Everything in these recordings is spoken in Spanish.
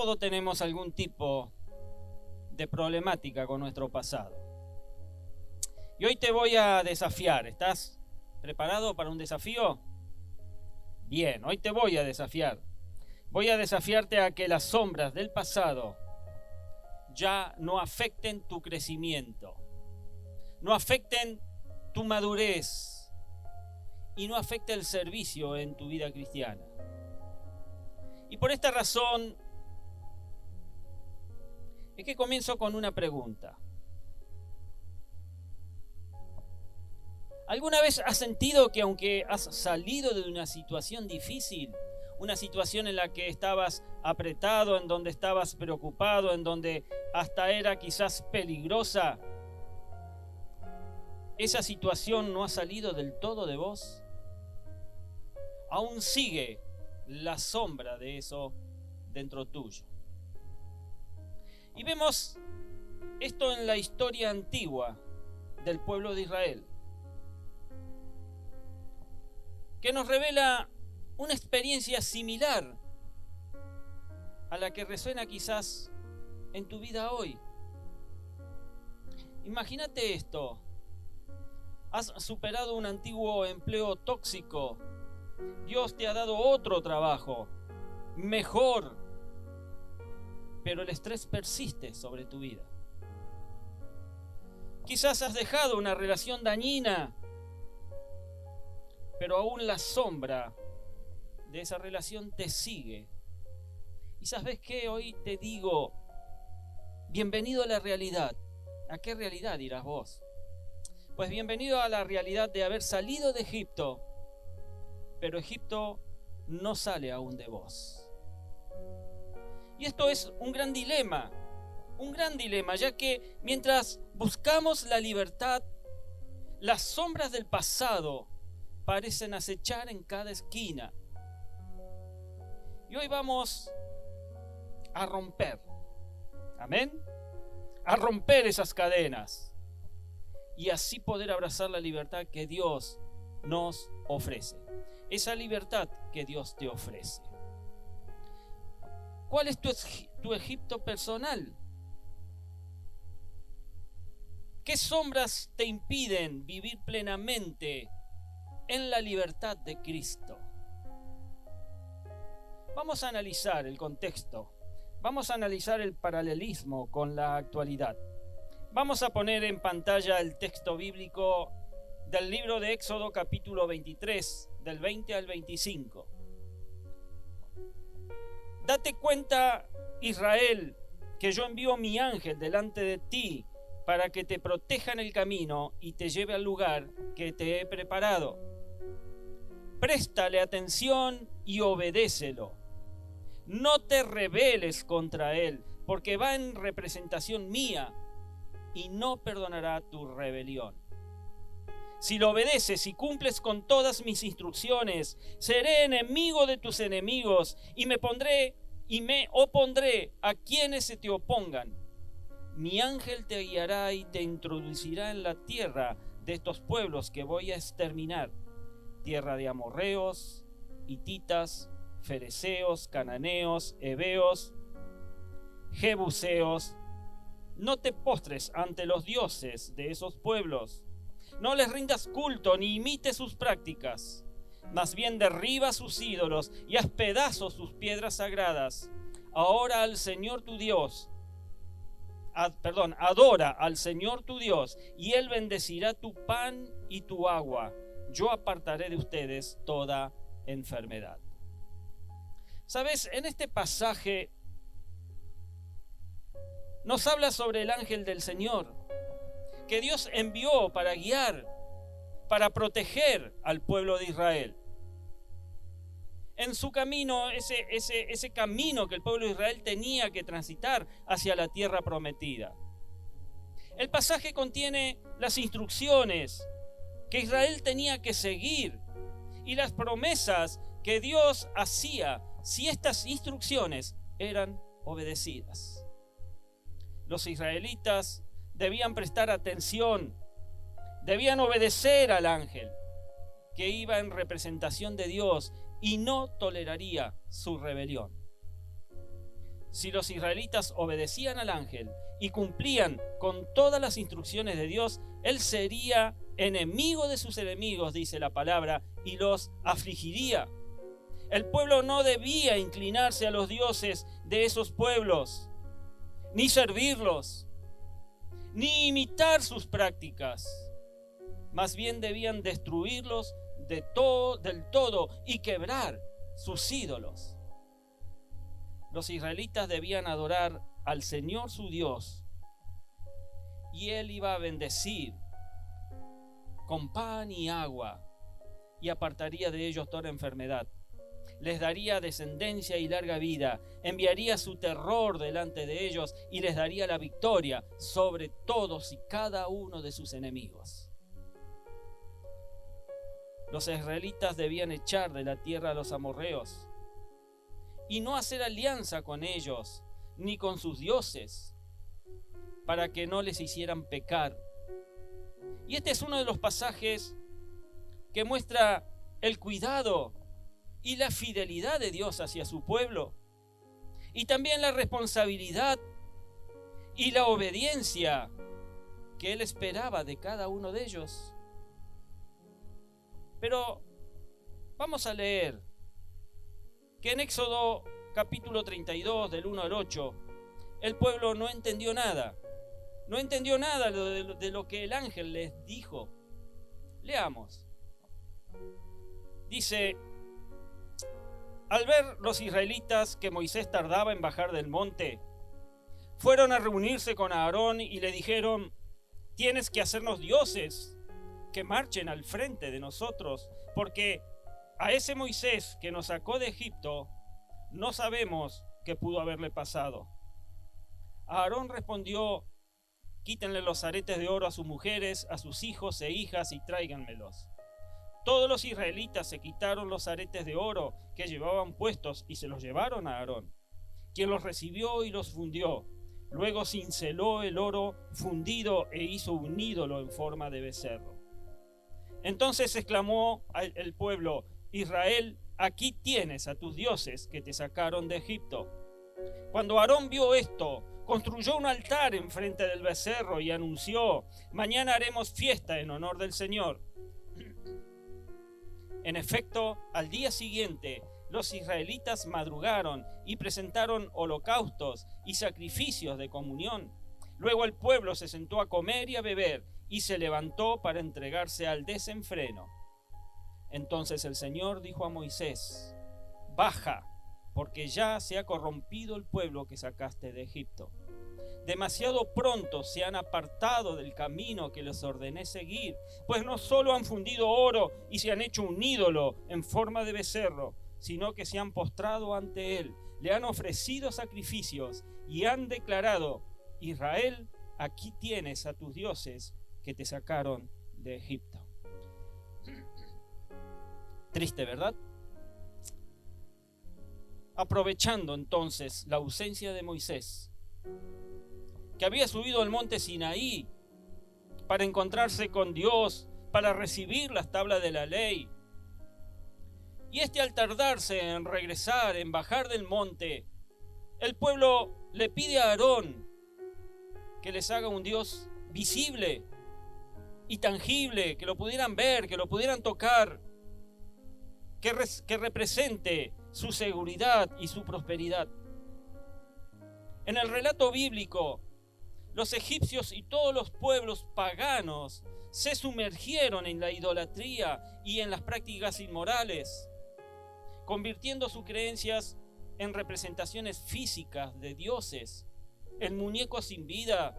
Todos tenemos algún tipo de problemática con nuestro pasado. Y hoy te voy a desafiar. ¿Estás preparado para un desafío? Bien, hoy te voy a desafiar. Voy a desafiarte a que las sombras del pasado ya no afecten tu crecimiento, no afecten tu madurez y no afecte el servicio en tu vida cristiana. Y por esta razón es que comienzo con una pregunta. ¿Alguna vez has sentido que aunque has salido de una situación difícil, una situación en la que estabas apretado, en donde estabas preocupado, en donde hasta era quizás peligrosa, esa situación no ha salido del todo de vos? Aún sigue la sombra de eso dentro tuyo. Y vemos esto en la historia antigua del pueblo de Israel, que nos revela una experiencia similar a la que resuena quizás en tu vida hoy. Imagínate esto: has superado un antiguo empleo tóxico, Dios te ha dado otro trabajo, mejor, pero el estrés persiste sobre tu vida. Quizás has dejado una relación dañina, pero aún la sombra de esa relación te sigue. Y ¿sabes qué? Hoy te digo, bienvenido a la realidad. ¿A qué realidad dirás vos? Pues bienvenido a la realidad de haber salido de Egipto, pero Egipto no sale aún de vos. Y esto es un gran dilema, ya que mientras buscamos la libertad, las sombras del pasado parecen acechar en cada esquina. Y hoy vamos a romper, amén, a romper esas cadenas y así poder abrazar la libertad que Dios nos ofrece, esa libertad que Dios te ofrece. ¿Cuál es tu Egipto personal? ¿Qué sombras te impiden vivir plenamente en la libertad de Cristo? Vamos a analizar el contexto, vamos a analizar el paralelismo con la actualidad. Vamos a poner en pantalla el texto bíblico del libro de Éxodo capítulo 23, del 20 al 25. Date cuenta, Israel, que yo envío mi ángel delante de ti para que te proteja en el camino y te lleve al lugar que te he preparado. Préstale atención y obedécelo. No te rebeles contra él, porque va en representación mía y no perdonará tu rebelión. Si lo obedeces y cumples con todas mis instrucciones, seré enemigo de tus enemigos y me opondré a quienes se te opongan. Mi ángel te guiará y te introducirá en la tierra de estos pueblos que voy a exterminar, tierra de amorreos, hititas, fereceos, cananeos, heveos, jebuseos. No te postres ante los dioses de esos pueblos. No les rindas culto ni imites sus prácticas. Más bien derriba sus ídolos y haz pedazos sus piedras sagradas. Ahora al Señor tu Dios, adora al Señor tu Dios, y Él bendecirá tu pan y tu agua. Yo apartaré de ustedes toda enfermedad. ¿Sabes? En este pasaje nos habla sobre el ángel del Señor, que Dios envió para guiar, para proteger al pueblo de Israel. En su camino, ese camino que el pueblo de Israel tenía que transitar hacia la tierra prometida. El pasaje contiene las instrucciones que Israel tenía que seguir y las promesas que Dios hacía si estas instrucciones eran obedecidas. Los israelitas debían prestar atención, debían obedecer al ángel que iba en representación de Dios y no toleraría su rebelión. si los israelitas obedecían al ángel y cumplían con todas las instrucciones de Dios, él sería enemigo de sus enemigos, dice la palabra, y los afligiría. El pueblo no debía inclinarse a los dioses de esos pueblos, ni servirlos, ni imitar sus prácticas. Más bien debían destruirlos del todo y quebrar sus ídolos. Los israelitas debían adorar al Señor su Dios, y Él iba a bendecir con pan y agua, y apartaría de ellos toda enfermedad. Les daría descendencia y larga vida, enviaría su terror delante de ellos y les daría la victoria sobre todos y cada uno de sus enemigos. Los israelitas debían echar de la tierra a los amorreos y no hacer alianza con ellos ni con sus dioses, para que no les hicieran pecar. Y este es uno de los pasajes que muestra el cuidado y la fidelidad de Dios hacia su pueblo, y también la responsabilidad y la obediencia que Él esperaba de cada uno de ellos. Pero vamos a leer que en Éxodo capítulo 32, del 1 al 8, el pueblo no entendió nada. No entendió nada de lo que el ángel les dijo. Leamos. Dice: al ver los israelitas que Moisés tardaba en bajar del monte, fueron a reunirse con Aarón y le dijeron: tienes que hacernos dioses que marchen al frente de nosotros, porque a ese Moisés que nos sacó de Egipto no sabemos qué pudo haberle pasado. Aarón respondió: quítenle los aretes de oro a sus mujeres, a sus hijos e hijas y tráiganmelos. Todos los israelitas se quitaron los aretes de oro que llevaban puestos y se los llevaron a Aarón, quien los recibió y los fundió. Luego cinceló el oro fundido e hizo un ídolo en forma de becerro. Entonces exclamó el pueblo: Israel, aquí tienes a tus dioses que te sacaron de Egipto. Cuando Aarón vio esto, construyó un altar enfrente del becerro y anunció: mañana haremos fiesta en honor del Señor. En efecto, al día siguiente, los israelitas madrugaron y presentaron holocaustos y sacrificios de comunión. Luego el pueblo se sentó a comer y a beber y se levantó para entregarse al desenfreno. Entonces el Señor dijo a Moisés: baja, porque ya se ha corrompido el pueblo que sacaste de Egipto. Demasiado pronto se han apartado del camino que les ordené seguir, pues no solo han fundido oro y se han hecho un ídolo en forma de becerro, sino que se han postrado ante él, le han ofrecido sacrificios y han declarado: Israel, aquí tienes a tus dioses que te sacaron de Egipto. Triste, ¿verdad? Aprovechando entonces la ausencia de Moisés, que había subido al monte Sinaí para encontrarse con Dios, para recibir las tablas de la ley, y al tardarse en regresar, en bajar del monte, el pueblo le pide a Aarón que les haga un Dios visible y tangible, que lo pudieran ver, que lo pudieran tocar, que represente su seguridad y su prosperidad. En el relato bíblico, los egipcios y todos los pueblos paganos se sumergieron en la idolatría y en las prácticas inmorales, convirtiendo sus creencias en representaciones físicas de dioses, en muñecos sin vida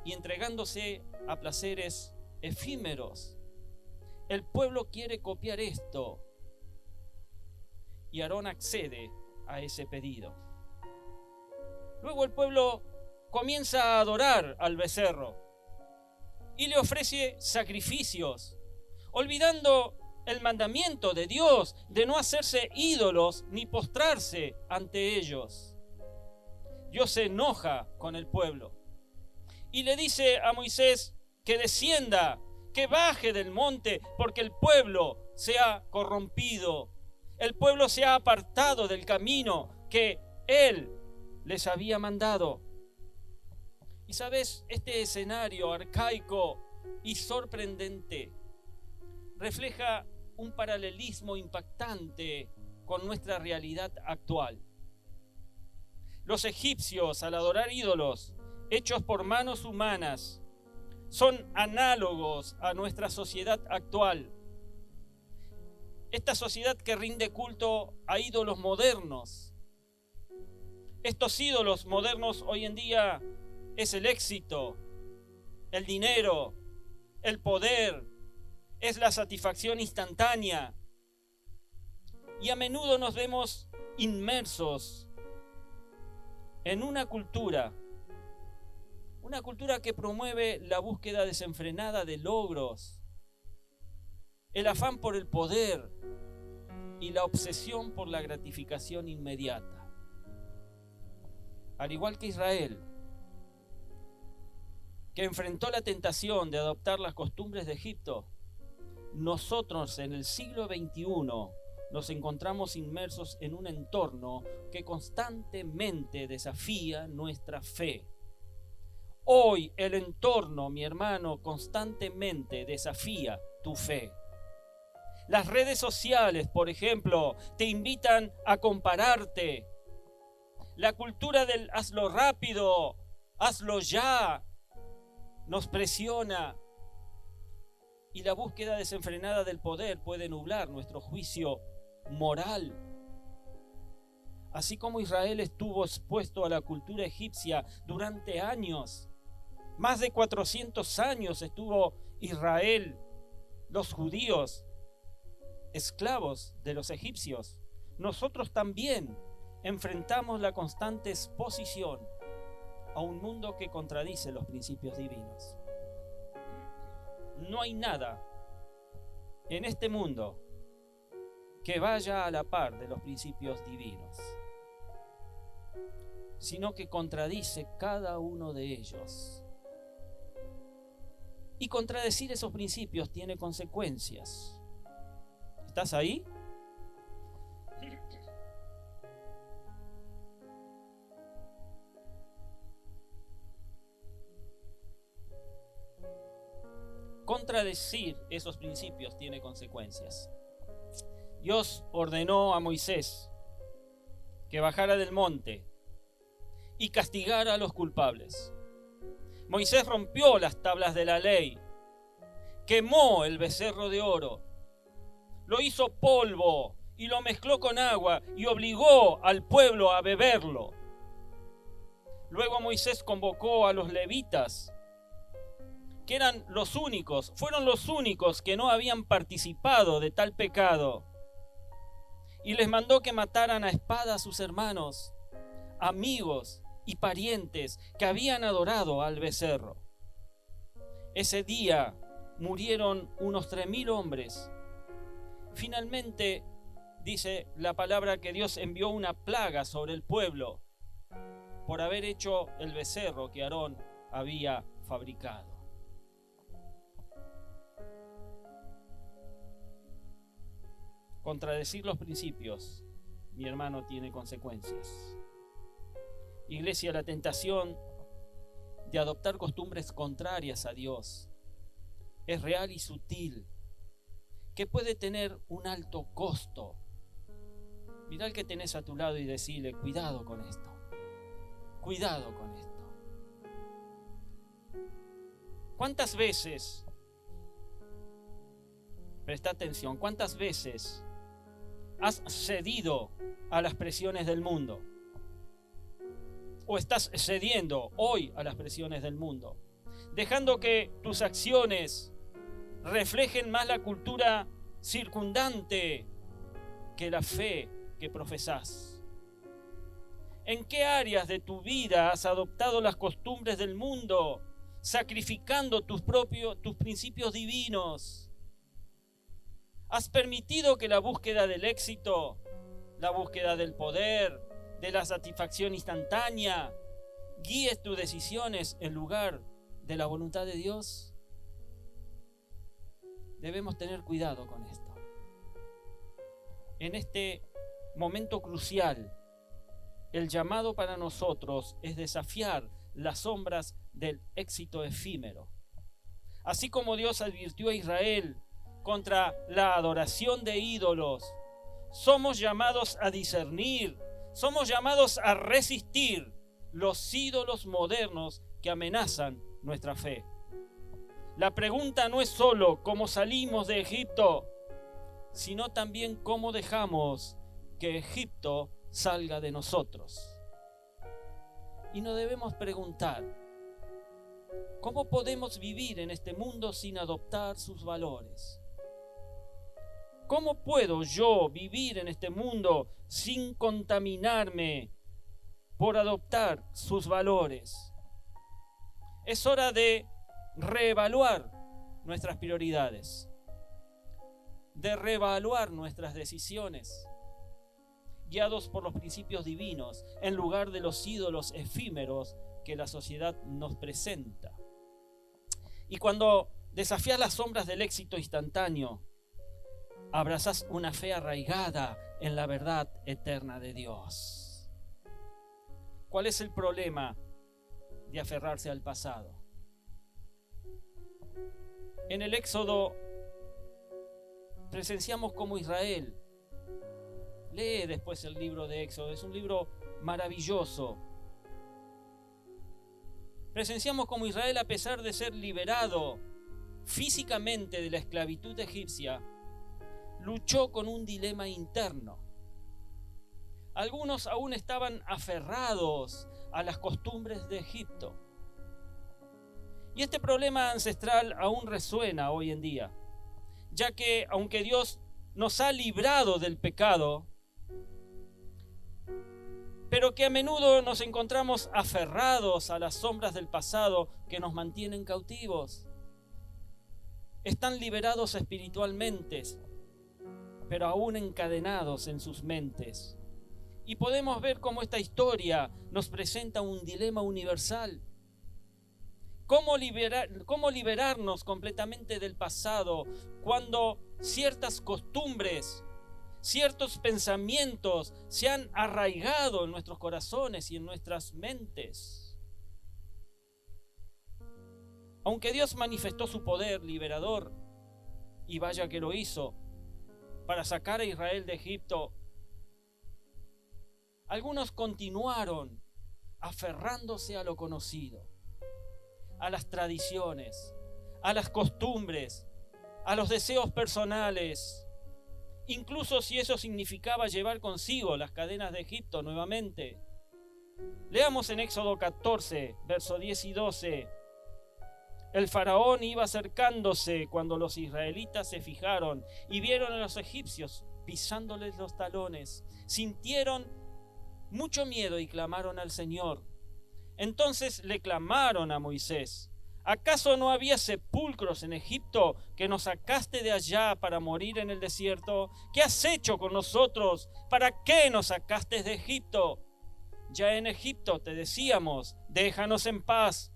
y entregándose a placeres efímeros. El pueblo quiere copiar esto y Aarón accede a ese pedido. Luego el pueblo comienza a adorar al becerro y le ofrece sacrificios, olvidando el mandamiento de Dios de no hacerse ídolos ni postrarse ante ellos. Dios se enoja con el pueblo y le dice a Moisés que descienda, que baje del monte, porque el pueblo se ha corrompido, el pueblo se ha apartado del camino que Él les había mandado. Y sabes, este escenario arcaico y sorprendente refleja un paralelismo impactante con nuestra realidad actual. Los egipcios, al adorar ídolos hechos por manos humanas, son análogos a nuestra sociedad actual. Esta sociedad que rinde culto a ídolos modernos. Estos ídolos modernos hoy en día es el éxito, el dinero, el poder, es la satisfacción instantánea. Y a menudo nos vemos inmersos en una cultura que promueve la búsqueda desenfrenada de logros, el afán por el poder y la obsesión por la gratificación inmediata. Al igual que Israel, que enfrentó la tentación de adoptar las costumbres de Egipto, nosotros en el siglo XXI nos encontramos inmersos en un entorno que constantemente desafía nuestra fe. Hoy el entorno, mi hermano, constantemente desafía tu fe. Las redes sociales, por ejemplo, te invitan a compararte. La cultura del hazlo rápido, hazlo ya, nos presiona. Y la búsqueda desenfrenada del poder puede nublar nuestro juicio moral. Así como Israel estuvo expuesto a la cultura egipcia durante años, más de 400 años estuvo Israel, los judíos, esclavos de los egipcios. Nosotros también enfrentamos la constante exposición a un mundo que contradice los principios divinos. No hay nada en este mundo que vaya a la par de los principios divinos, sino que contradice cada uno de ellos. Y contradecir esos principios tiene consecuencias. ¿Estás ahí? Contradecir esos principios tiene consecuencias. Dios ordenó a Moisés que bajara del monte y castigara a los culpables. Moisés rompió las tablas de la ley, quemó el becerro de oro, lo hizo polvo y lo mezcló con agua y obligó al pueblo a beberlo. Luego Moisés convocó a los levitas, que fueron los únicos que no habían participado de tal pecado, y les mandó que mataran a espada a sus hermanos, amigos y parientes que habían adorado al becerro. Ese día murieron unos 3.000 hombres. Finalmente, dice la palabra que Dios envió una plaga sobre el pueblo por haber hecho el becerro que Aarón había fabricado. Contradecir los principios, mi hermano, tiene consecuencias. Iglesia, la tentación de adoptar costumbres contrarias a Dios es real y sutil, que puede tener un alto costo. Mirá al que tenés a tu lado y decile: cuidado con esto, cuidado con esto. ¿Cuántas veces, presta atención, cuántas veces has cedido a las presiones del mundo? ¿O estás cediendo hoy a las presiones del mundo? Dejando que tus acciones reflejen más la cultura circundante que la fe que profesás. ¿En qué áreas de tu vida has adoptado las costumbres del mundo, sacrificando tus principios divinos? ¿Has permitido que la búsqueda del éxito, la búsqueda del poder, de la satisfacción instantánea, guíes tus decisiones en lugar de la voluntad de Dios? Debemos tener cuidado con esto. En este momento crucial el llamado para nosotros es desafiar las sombras del éxito efímero. Así como Dios advirtió a Israel contra la adoración de ídolos, somos llamados a discernir, somos llamados a resistir los ídolos modernos que amenazan nuestra fe. La pregunta no es solo cómo salimos de Egipto, sino también cómo dejamos que Egipto salga de nosotros. Y nos debemos preguntar, ¿cómo podemos vivir en este mundo sin adoptar sus valores? ¿Cómo puedo yo vivir en este mundo sin contaminarme por adoptar sus valores? Es hora de reevaluar nuestras prioridades, de reevaluar nuestras decisiones, guiados por los principios divinos, en lugar de los ídolos efímeros que la sociedad nos presenta. Y cuando desafías las sombras del éxito instantáneo, abrazas una fe arraigada en la verdad eterna de Dios. ¿Cuál es el problema de aferrarse al pasado? En el Éxodo presenciamos como Israel. Lee después el libro de Éxodo, es un libro maravilloso. Presenciamos como Israel, a pesar de ser liberado físicamente de la esclavitud egipcia, luchó con un dilema interno. Algunos aún estaban aferrados a las costumbres de Egipto. Y este problema ancestral aún resuena hoy en día, ya que aunque Dios nos ha librado del pecado, pero que a menudo nos encontramos aferrados a las sombras del pasado que nos mantienen cautivos. Están liberados espiritualmente, pero aún encadenados en sus mentes. Y podemos ver cómo esta historia nos presenta un dilema universal. ¿Cómo liberarnos completamente del pasado cuando ciertas costumbres, ciertos pensamientos se han arraigado en nuestros corazones y en nuestras mentes? Aunque Dios manifestó su poder liberador, y vaya que lo hizo, para sacar a Israel de Egipto, algunos continuaron aferrándose a lo conocido, a las tradiciones, a las costumbres, a los deseos personales, incluso si eso significaba llevar consigo las cadenas de Egipto nuevamente. Leamos en Éxodo 14, versos 10 y 12. El faraón iba acercándose cuando los israelitas se fijaron y vieron a los egipcios pisándoles los talones. Sintieron mucho miedo y clamaron al Señor. Entonces le clamaron a Moisés: ¿acaso no había sepulcros en Egipto que nos sacaste de allá para morir en el desierto? ¿Qué has hecho con nosotros? ¿Para qué nos sacaste de Egipto? Ya en Egipto te decíamos: déjanos en paz.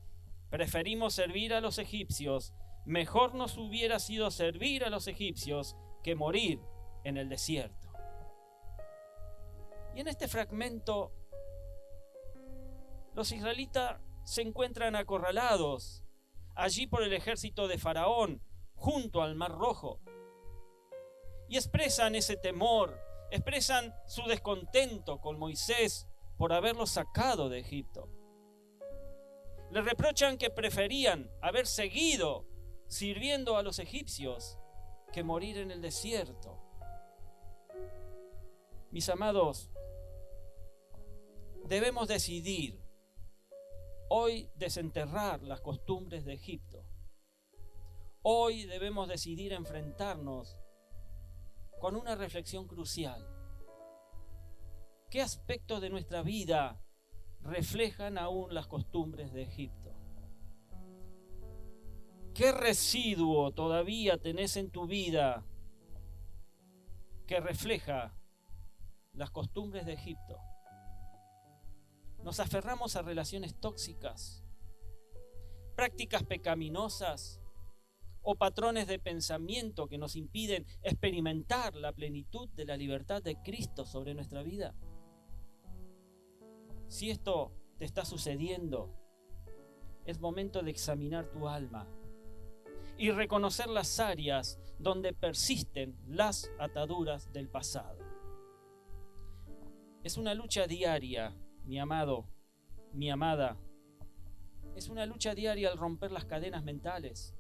Preferimos servir a los egipcios. Mejor nos hubiera sido servir a los egipcios que morir en el desierto. Y en este fragmento, los israelitas se encuentran acorralados allí por el ejército de Faraón, junto al Mar Rojo. Y expresan ese temor, expresan su descontento con Moisés por haberlos sacado de Egipto. Le reprochan que preferían haber seguido sirviendo a los egipcios que morir en el desierto. Mis amados, debemos decidir hoy desenterrar las costumbres de Egipto. Hoy debemos decidir enfrentarnos con una reflexión crucial. ¿Qué aspectos de nuestra vida reflejan aún las costumbres de Egipto? ¿Qué residuo todavía tenés en tu vida que refleja las costumbres de Egipto? Nos aferramos a relaciones tóxicas, prácticas pecaminosas o patrones de pensamiento que nos impiden experimentar la plenitud de la libertad de Cristo sobre nuestra vida. Si esto te está sucediendo, es momento de examinar tu alma y reconocer las áreas donde persisten las ataduras del pasado. Es una lucha diaria, mi amado, mi amada. Es una lucha diaria al romper las cadenas mentales.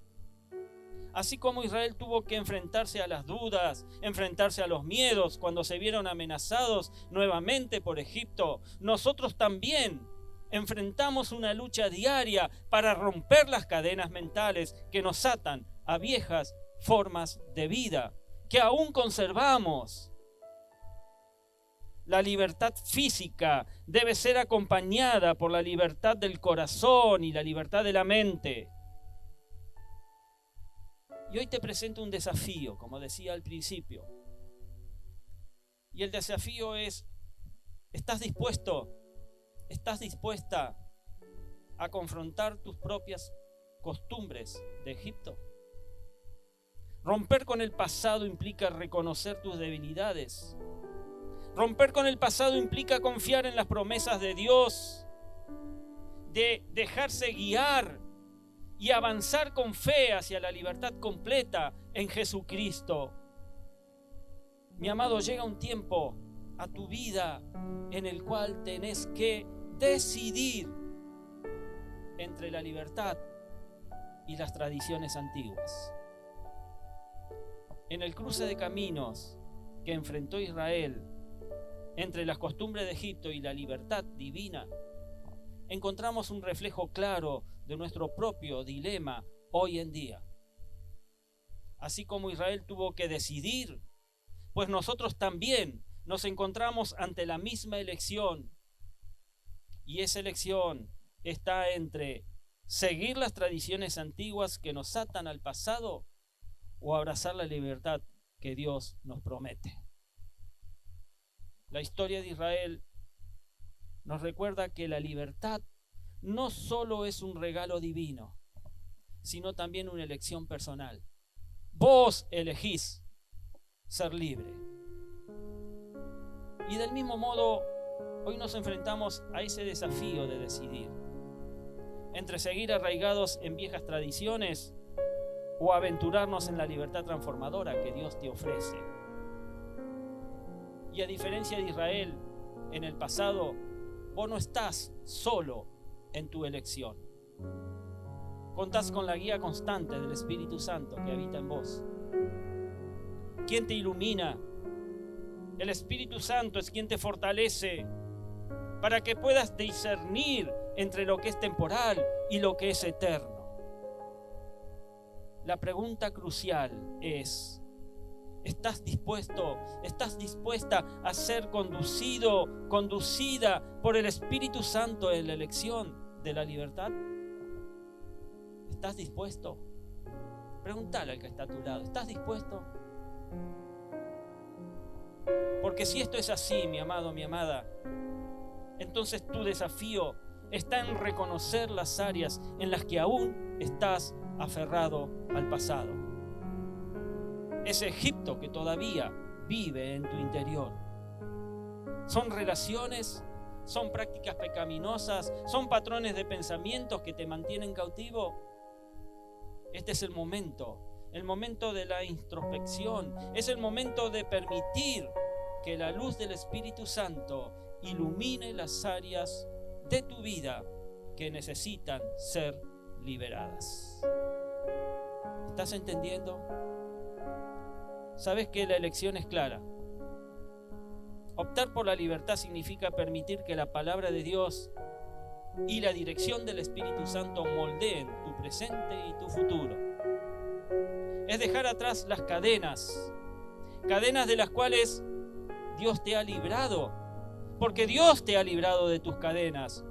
Así como Israel tuvo que enfrentarse a las dudas, enfrentarse a los miedos cuando se vieron amenazados nuevamente por Egipto, nosotros también enfrentamos una lucha diaria para romper las cadenas mentales que nos atan a viejas formas de vida que aún conservamos. La libertad física debe ser acompañada por la libertad del corazón y la libertad de la mente. Y hoy te presento un desafío, como decía al principio. Y el desafío es, ¿estás dispuesta a confrontar tus propias costumbres de Egipto? Romper con el pasado implica reconocer tus debilidades. Romper con el pasado implica confiar en las promesas de Dios, de dejarse guiar y avanzar con fe hacia la libertad completa en Jesucristo. Mi amado, llega un tiempo a tu vida en el cual tenés que decidir entre la libertad y las tradiciones antiguas. En el cruce de caminos que enfrentó Israel entre las costumbres de Egipto y la libertad divina, encontramos un reflejo claro de nuestro propio dilema hoy en día. Así como Israel tuvo que decidir, pues nosotros también nos encontramos ante la misma elección. Y esa elección está entre seguir las tradiciones antiguas que nos atan al pasado o abrazar la libertad que Dios nos promete. La historia de Israel nos recuerda que la libertad no solo es un regalo divino, sino también una elección personal. Vos elegís ser libre. Y del mismo modo, hoy nos enfrentamos a ese desafío de decidir entre seguir arraigados en viejas tradiciones o aventurarnos en la libertad transformadora que Dios te ofrece. Y a diferencia de Israel en el pasado, vos no estás solo en tu elección. Contás con la guía constante del Espíritu Santo que habita en vos. ¿Quién te ilumina? El Espíritu Santo es quien te fortalece para que puedas discernir entre lo que es temporal y lo que es eterno. La pregunta crucial es: ¿estás dispuesta a ser conducida por el Espíritu Santo en la elección de la libertad? ¿Estás dispuesto? Pregúntale al que está a tu lado, ¿estás dispuesto? Porque si esto es así, mi amado, mi amada, entonces tu desafío está en reconocer las áreas en las que aún estás aferrado al pasado. Ese Egipto que todavía vive en tu interior. Son relaciones, son prácticas pecaminosas, son patrones de pensamientos que te mantienen cautivo. Este es el momento de la introspección, es el momento de permitir que la luz del Espíritu Santo ilumine las áreas de tu vida que necesitan ser liberadas. ¿Estás entendiendo? Sabes que la elección es clara. Optar por la libertad significa permitir que la palabra de Dios y la dirección del Espíritu Santo moldeen tu presente y tu futuro. Es dejar atrás las cadenas de las cuales Dios te ha librado, porque Dios te ha librado de tus cadenas,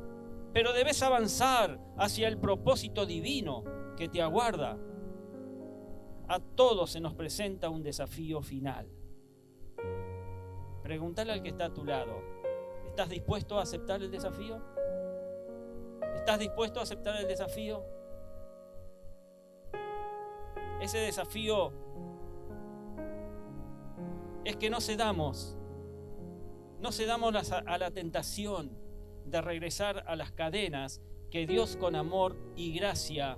pero debes avanzar hacia el propósito divino que te aguarda. A todos se nos presenta un desafío final. Pregúntale al que está a tu lado: ¿estás dispuesto a aceptar el desafío? ¿Estás dispuesto a aceptar el desafío? Ese desafío es que no cedamos a la tentación de regresar a las cadenas que Dios con amor y gracia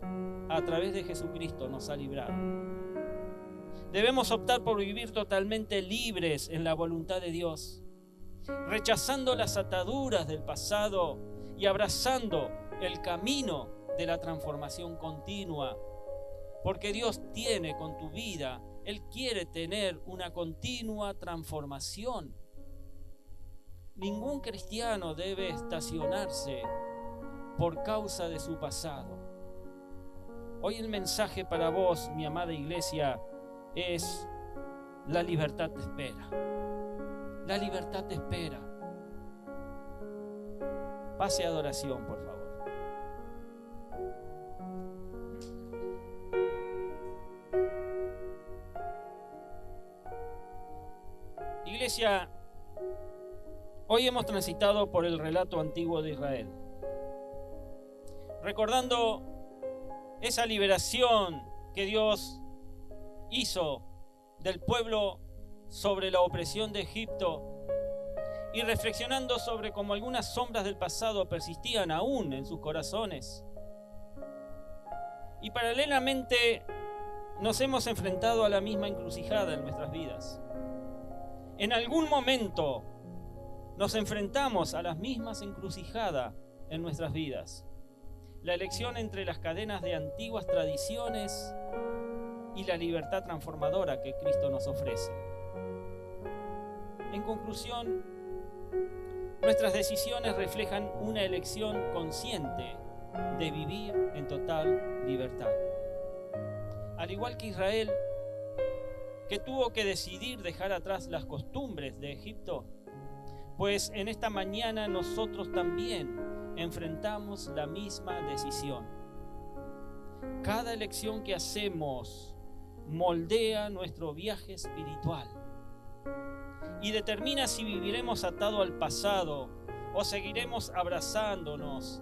a través de Jesucristo nos ha librado. Debemos optar por vivir totalmente libres en la voluntad de Dios, rechazando las ataduras del pasado y abrazando el camino de la transformación continua, porque Dios tiene con tu vida, Él quiere tener una continua transformación. Ningún cristiano debe estacionarse por causa de su pasado. Hoy el mensaje para vos, mi amada iglesia, es: la libertad te espera. La libertad te espera. Pase a adoración, por favor. Iglesia, hoy hemos transitado por el relato antiguo de Israel, recordando esa liberación que Dios hizo del pueblo sobre la opresión de Egipto y reflexionando sobre cómo algunas sombras del pasado persistían aún en sus corazones. Y paralelamente nos hemos enfrentado a la misma encrucijada en nuestras vidas. En algún momento nos enfrentamos a las mismas encrucijadas en nuestras vidas. La elección entre las cadenas de antiguas tradiciones y la libertad transformadora que Cristo nos ofrece. En conclusión, nuestras decisiones reflejan una elección consciente de vivir en total libertad. Al igual que Israel, que tuvo que decidir dejar atrás las costumbres de Egipto, pues en esta mañana nosotros también enfrentamos la misma decisión. Cada elección que hacemos moldea nuestro viaje espiritual y determina si viviremos atado al pasado o seguiremos abrazándonos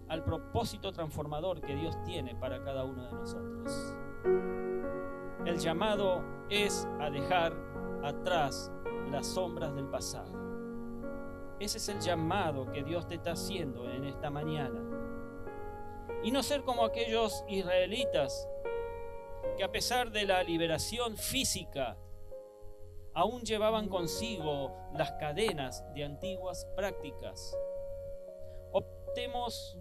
al propósito transformador que Dios tiene para cada uno de nosotros. El llamado es a dejar atrás las sombras del pasado. Ese es el llamado que Dios te está haciendo en esta mañana. Y no ser como aquellos israelitas que a pesar de la liberación física aún llevaban consigo las cadenas de antiguas prácticas. Optemos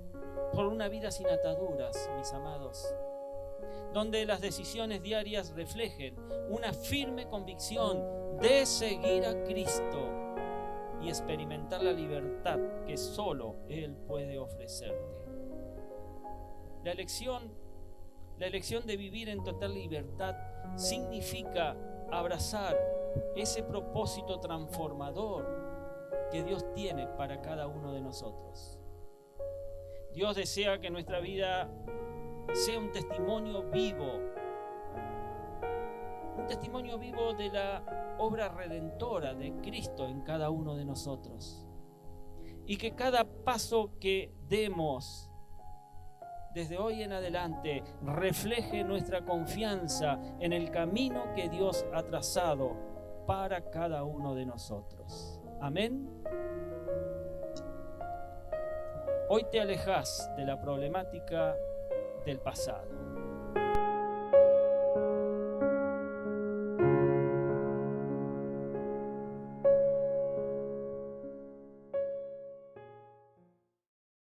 por una vida sin ataduras, mis amados, donde las decisiones diarias reflejen una firme convicción de seguir a Cristo y experimentar la libertad que solo Él puede ofrecerte. La elección de vivir en total libertad significa abrazar ese propósito transformador que Dios tiene para cada uno de nosotros. Dios desea que nuestra vida sea un testimonio vivo de la obra redentora de Cristo en cada uno de nosotros. Y que cada paso que demos desde hoy en adelante refleje nuestra confianza en el camino que Dios ha trazado para cada uno de nosotros. Amén. Hoy te alejas de la problemática del pasado.